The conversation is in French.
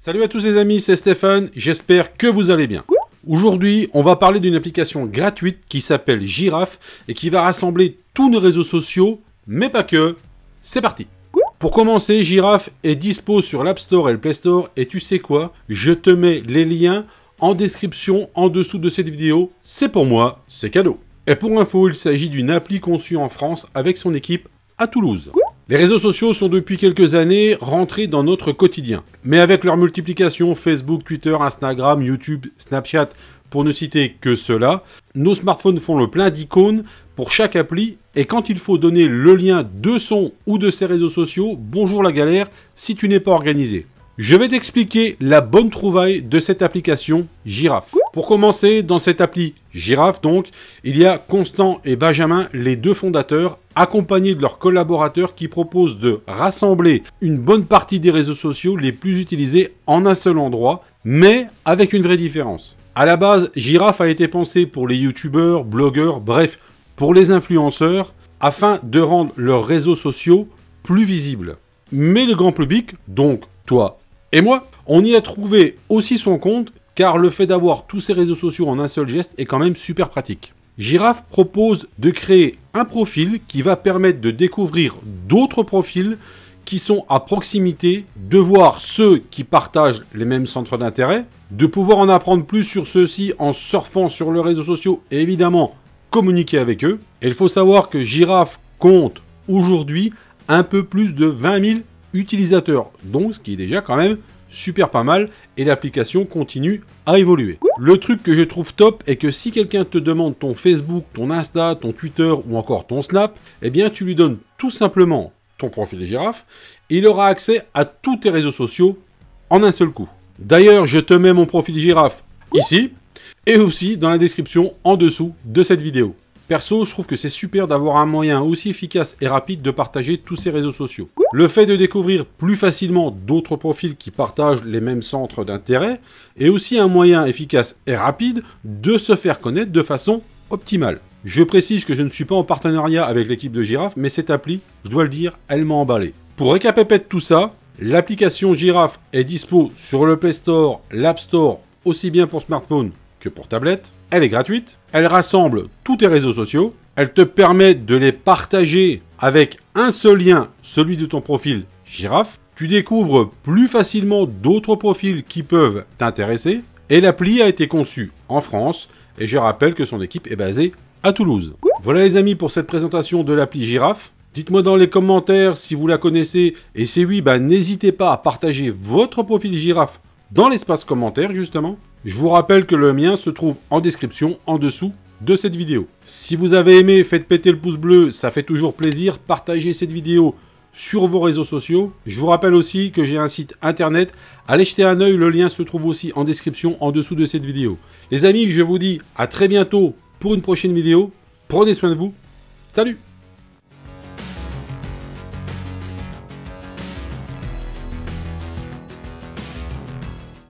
Salut à tous les amis, c'est Stéphane, j'espère que vous allez bien. Aujourd'hui, on va parler d'une application gratuite qui s'appelle Giraffe et qui va rassembler tous nos réseaux sociaux, mais pas que. C'est parti. Pour commencer, Giraffe est dispo sur l'App Store et le Play Store et tu sais quoi? Je te mets les liens en description en dessous de cette vidéo. C'est pour moi, c'est cadeau. Et pour info, il s'agit d'une appli conçue en France avec son équipe à Toulouse. Les réseaux sociaux sont depuis quelques années rentrés dans notre quotidien. Mais avec leur multiplication, Facebook, Twitter, Instagram, YouTube, Snapchat, pour ne citer que cela, nos smartphones font le plein d'icônes pour chaque appli et quand il faut donner le lien de son ou de ses réseaux sociaux, bonjour la galère si tu n'es pas organisé. Je vais t'expliquer la bonne trouvaille de cette application Giraffe. Pour commencer, dans cette appli Giraffe donc, il y a Constant et Benjamin, les deux fondateurs, accompagnés de leurs collaborateurs qui proposent de rassembler une bonne partie des réseaux sociaux les plus utilisés en un seul endroit, mais avec une vraie différence. À la base, Giraffe a été pensé pour les youtubeurs, blogueurs, bref, pour les influenceurs, afin de rendre leurs réseaux sociaux plus visibles. Mais le grand public, donc toi et moi, on y a trouvé aussi son compte, car le fait d'avoir tous ces réseaux sociaux en un seul geste est quand même super pratique. Giraffe propose de créer un profil qui va permettre de découvrir d'autres profils qui sont à proximité, de voir ceux qui partagent les mêmes centres d'intérêt, de pouvoir en apprendre plus sur ceux-ci en surfant sur les réseaux sociaux et évidemment communiquer avec eux. Et il faut savoir que Giraffe compte aujourd'hui un peu plus de 20 000 utilisateurs, donc ce qui est déjà quand même super pas mal et l'application continue à évoluer. Le truc que je trouve top est que si quelqu'un te demande ton Facebook, ton Insta, ton Twitter ou encore ton Snap, eh bien tu lui donnes tout simplement ton profil Giraffe et il aura accès à tous tes réseaux sociaux en un seul coup. D'ailleurs, je te mets mon profil Giraffe ici et aussi dans la description en dessous de cette vidéo. Perso, je trouve que c'est super d'avoir un moyen aussi efficace et rapide de partager tous ces réseaux sociaux. Le fait de découvrir plus facilement d'autres profils qui partagent les mêmes centres d'intérêt est aussi un moyen efficace et rapide de se faire connaître de façon optimale. Je précise que je ne suis pas en partenariat avec l'équipe de Giraffe, mais cette appli, je dois le dire, elle m'a emballé. Pour récapépéter tout ça, l'application Giraffe est dispo sur le Play Store, l'App Store, aussi bien pour smartphone que pour tablette. Elle est gratuite, elle rassemble tous tes réseaux sociaux, elle te permet de les partager avec un seul lien, celui de ton profil Giraffe. Tu découvres plus facilement d'autres profils qui peuvent t'intéresser et l'appli a été conçue en France et je rappelle que son équipe est basée à Toulouse. Voilà les amis pour cette présentation de l'appli Giraffe. Dites-moi dans les commentaires si vous la connaissez et si oui, n'hésitez pas à partager votre profil Giraffe dans l'espace commentaire justement. Je vous rappelle que le mien se trouve en description en dessous de cette vidéo. Si vous avez aimé, faites péter le pouce bleu, ça fait toujours plaisir. Partagez cette vidéo sur vos réseaux sociaux. Je vous rappelle aussi que j'ai un site internet. Allez jeter un œil, le lien se trouve aussi en description en dessous de cette vidéo. Les amis, je vous dis à très bientôt pour une prochaine vidéo. Prenez soin de vous. Salut!